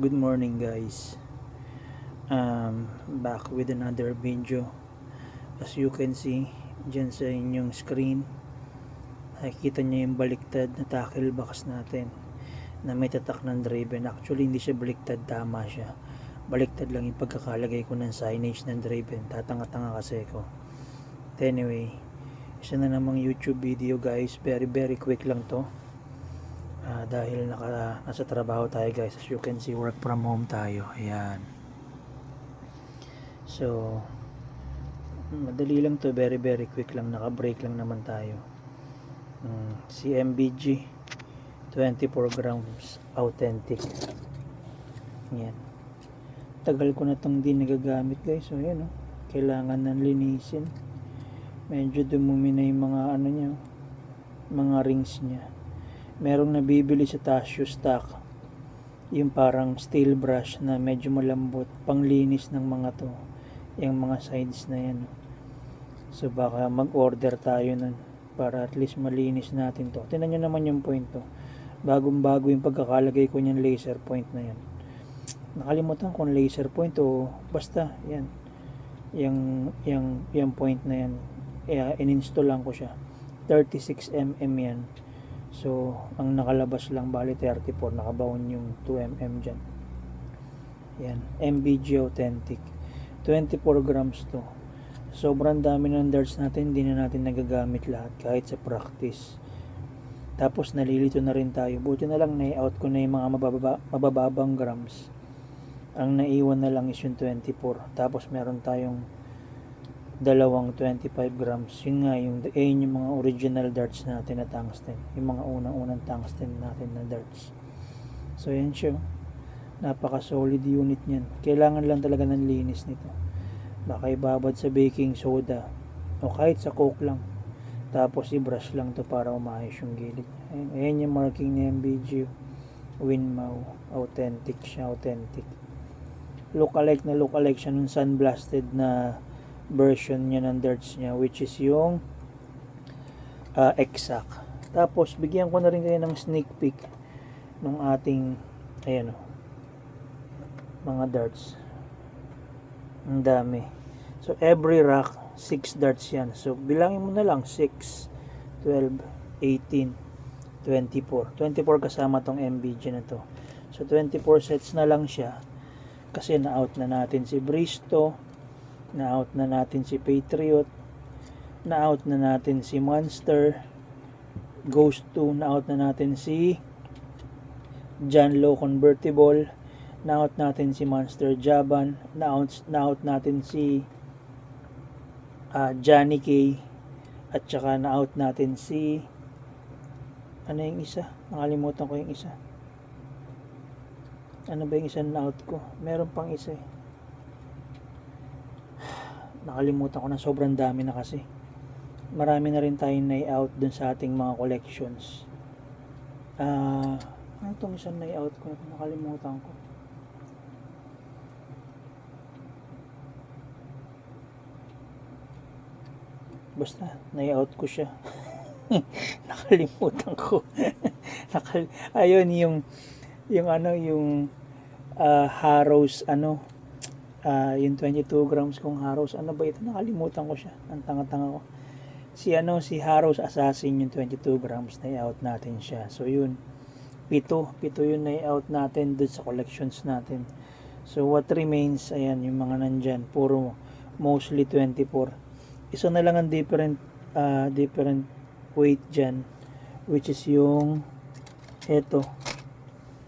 Good morning guys. Back with another video. As you can see dyan sa inyong screen, nakikita nyo yung baliktad na tackle box natin na may tatak ng driven. Actually hindi siya baliktad, tama siya. Baliktad lang yung pagkakalagay ko ng signage ng driven. Tatanga-tanga kasi ko. Anyway, isa na namang YouTube video guys. Very quick lang to. Dahil nasa trabaho tayo guys, as you can see, work from home tayo. Ayan, so madali lang to, very quick lang, naka break lang naman tayo. Si MBG 24 grams authentic. Ayan, tagal ko na tong din nagagamit guys. So ayan, kailangan nang linisin. Medyo dumumi na yung mga ano niya, mga rings niya. Merong nabibili sa Tasio stock, yung parang steel brush na medyo malambot, panglinis ng mga to, yung mga sides na yan. So baka mag-order tayo nun para at least malinis natin to. Tingnan nyo naman yung point to, bagong bago yung pagkakalagay ko niyang laser point na yan. Nakalimutan kung laser point o basta yan, yung point na yan, in-install lang ko siya. 36mm yan. So ang nakalabas lang bali 34, nakabaon yung 2mm dyan. Yan, MBG authentic 24 grams to. Sobrang dami ng darts natin, hindi na natin nagagamit lahat kahit sa practice. Tapos nalilito na rin tayo. Buti na lang na-out ko na yung mga mabababang grams. Ang naiwan na lang is yung 24. Tapos meron tayong dalawang 25 grams. Yun nga, yung mga original darts natin na tungsten. Yung mga unang tungsten natin na darts. So yan siya. Napaka solid unit niyan. Kailangan lang talaga ng linis nito. Baka ibabad sa baking soda o kahit sa coke lang. Tapos i-brush lang to para umayos yung gilid. Ayan yung marking ni MBG. Winmau. Authentic siya. Authentic. Look-alike siya nung sun-blasted na version niya ng darts niya, which is yung exact. Tapos bigyan ko na rin kayo ng sneak peek ng ating ayan mga darts. Ang dami. So every rack 6 darts yan. So bilangin mo na lang 6, 12, 18, 24 kasama tong MBG na to. So 24 sets na lang siya kasi na-out na natin si Bristo, na-out na natin si Patriot, na-out na natin si Monster, Ghost 2, na-out na natin si John Low Convertible, na-out natin si Monster Jaban, na-out natin si Johnny K, at saka na-out natin si ano yung isa? Nakalimutan ko yung isa. Ano ba yung isa na-out ko? Meron pang isa eh. Nakalimutan ko na, sobrang dami na kasi. Marami na rin tayong na-out dun sa ating mga collections. Ano itong isang na-out ko? Nakalimutan ko. Basta, na-out ko siya. Nakalimutan ko. Ayun, yung Harrows, yung 22 grams kong Harrows. Ano ba ito? Nakalimutan ko siya. Ang tanga-tanga ko. Si Harrows Assassin, yung 22 grams, na-out natin siya. So yun, pito yun na-out natin dun sa collections natin. So what remains, ayan, yung mga nandyan, puro mostly 24. Isa na lang ang different weight dyan, which is yung eto,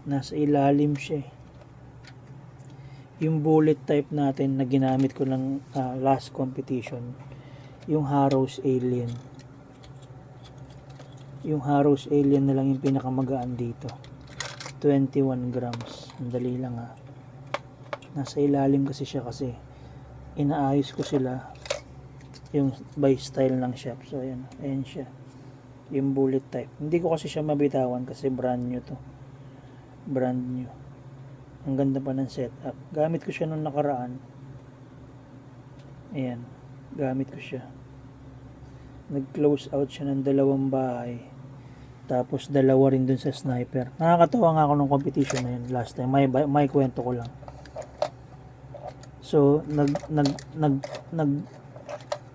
nasa ilalim siya eh. Yung bullet type natin na ginamit ko ng last competition, yung Harrows Alien. Yung Harrows Alien na lang yung pinakamagaan dito, 21 grams. Andali lang nasa ilalim kasi siya, kasi inaayos ko sila yung by style ng shop. So ayan siya, yung bullet type. Hindi ko kasi siya mabitawan kasi brand new to, brand new. Ang ganda pa ng setup. Gamit ko siya nung nakaraan. Ayan, gamit ko siya. Nag close out siya ng 2 bahay. Tapos dalawa rin dun sa sniper. Nakakatawa nga ako ng competition na yun last time. May kwento ko lang. So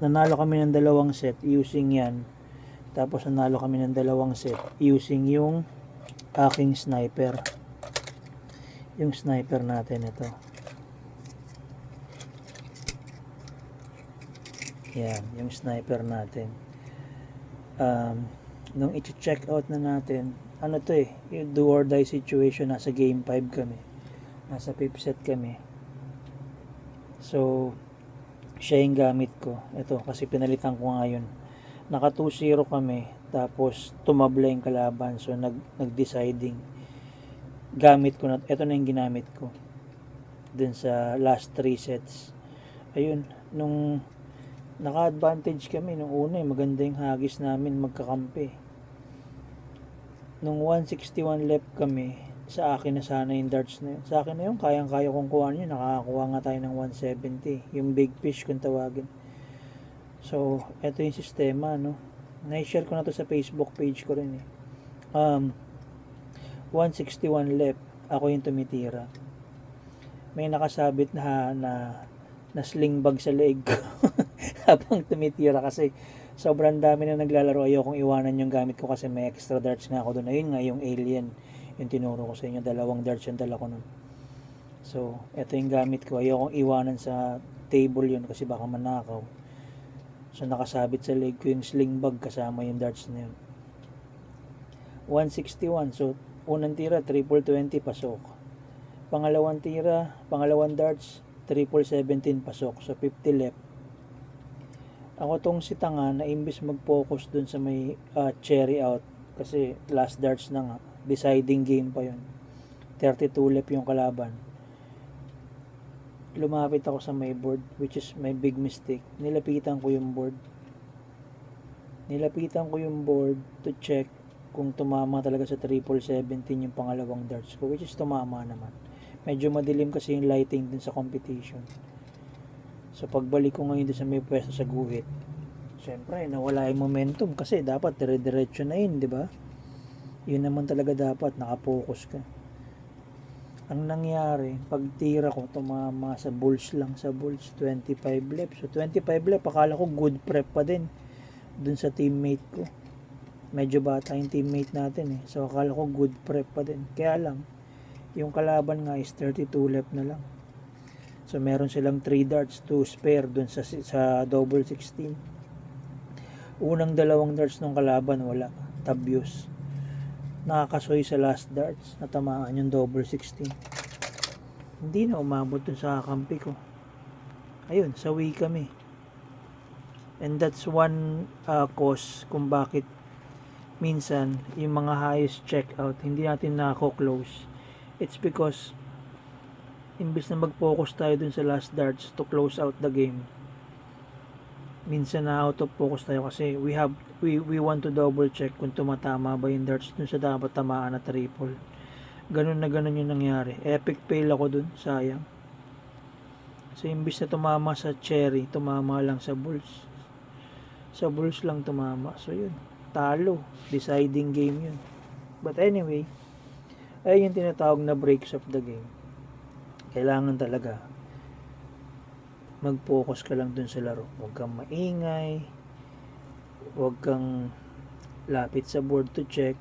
nanalo kami ng dalawang set using yan. Tapos nanalo kami ng dalawang set using yung aking sniper. Yung sniper natin ito. Yan, yung sniper natin. Nung i-check out na natin, ano to yung do or die situation, nasa game 5 kami. Nasa 5th set kami. So, siya yung gamit ko. Ito, kasi pinalitan ko nga yun. Naka 2-0 kami, tapos tumabla yung kalaban. So, nag-deciding. Gamit ko na, ito na yung ginamit ko. Dun sa last 3 sets. Ayun, nung naka-advantage kami nung una, maganda yung hagis namin magkakampi. Nung 161 left kami, sa akin na sana yung darts na yun. Sa akin na yun, kayang-kaya kong kuha yun. Nakakakuha nga tayo ng 170. Yung big fish kung tawagin. So, ito yung sistema, no? Na-share ko na to sa Facebook page ko rin 161 left. Ako yung tumitira. May nakasabit na sling bag sa leeg ko. Habang tumitira kasi sobrang dami na naglalaro. Ayokong iwanan yung gamit ko kasi may extra darts nga ako doon. Ayun nga yung alien. Yung tinuro ko sa inyo, 2 darts yung dala ko nun. So, ito yung gamit ko. Ayokong iwanan sa table yun kasi baka manakaw. So, nakasabit sa leg ko yung sling bag kasama yung darts na yun. 161. So, unang tira, triple 20, pasok. Pangalawang tira, pangalawang darts, triple 17, pasok. So, 50 left. Ako tong si Tanga na imbis mag-focus dun sa may cherry out kasi last darts na nga. Deciding game pa yun. 32 left yung kalaban. Lumapit ako sa may board, which is my big mistake. Nilapitan ko yung board to check kung tumama talaga sa triple 17 yung pangalawang darts ko, which is tumama naman. Medyo madilim kasi yung lighting dun sa competition. So pagbalik ko ngayon sa may pwesto sa guhit, syempre nawala yung momentum kasi dapat dire-diretso na yun, di ba? Yun naman talaga dapat, nakapokus ka. Ang nangyari, pag tira ko, tumama sa bulls lang, sa bulls, 25 left. So 25 left, akala ko good prep pa din dun sa teammate ko. Medyo bata yung teammate natin So akala ko good prep pa din. Kaya lang, yung kalaban nga is 32 left na lang. So meron silang 3 darts to spare dun sa double 16. Unang 2 darts ng kalaban wala, tabyos. Nakakasoy sa last darts, natamaan yung double 16. Hindi na umabot dun sa kampi ko. Ayun, sawi kami. And that's one cause kung bakit minsan yung mga highest checkout hindi natin nako-close. It's because imbis na mag-focus tayo dun sa last darts to close out the game, minsan na out of focus tayo kasi we want to double check kung tumatama ba yung darts dun sa dapat tamaan na triple. Ganun yung nangyari. Epic fail ako dun, sayang. So imbis na tumama sa cherry, tumama lang sa bulls. Sa bulls lang tumama. So yun, talo. Deciding game yun. But anyway, ay yung tinatawag na breaks of the game. Kailangan talaga mag-focus ka lang dun sa laro. Huwag kang maingay, huwag kang lapit sa board to check.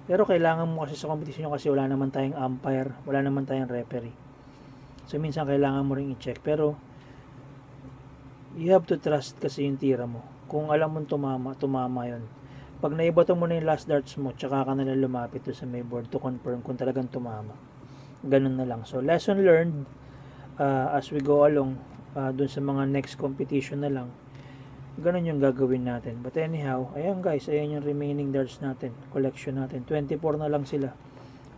Pero kailangan mo kasi sa competition kasi wala naman tayong umpire, wala naman tayong referee. So minsan kailangan mo ring i-check. Pero you have to trust kasi yung tira mo. Kung alam mo tumama yun. Pag naibato mo na yung last darts mo, tsaka ka na lang lumapit to sa may board to confirm kung talagang tumama. Ganun na lang. So lesson learned as we go along dun sa mga next competition na lang. Ganun yung gagawin natin. But anyhow, ayan guys, ayan yung remaining darts natin, collection natin. 24 na lang sila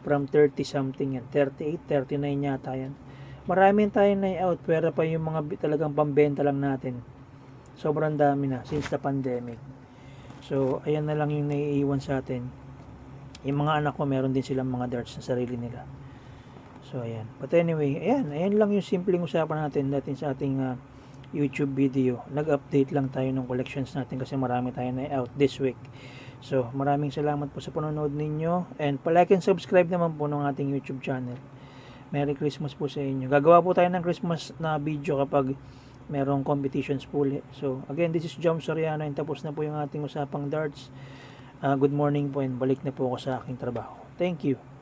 from 30 something yan. 38, 39 yata yan. Marami tayo na out, pero pa yung mga talagang pambenta lang natin. Sobrang dami na since the pandemic. So ayan na lang yung naiiwan sa atin. Yung mga anak ko meron din silang mga darts sa sarili nila. So ayan. But anyway, ayan lang yung simpleng usapan natin sa ating YouTube video. Nag-update lang tayo ng collections natin kasi marami tayo na out this week. So, maraming salamat po sa panonood ninyo. And palike and subscribe naman po ng ating YouTube channel. Merry Christmas po sa inyo. Gagawa po tayo ng Christmas na video kapag merong competitions po ulit. So, again, this is Jom Soriano and tapos na po yung ating usapang darts. Good morning po and balik na po ako sa aking trabaho. Thank you.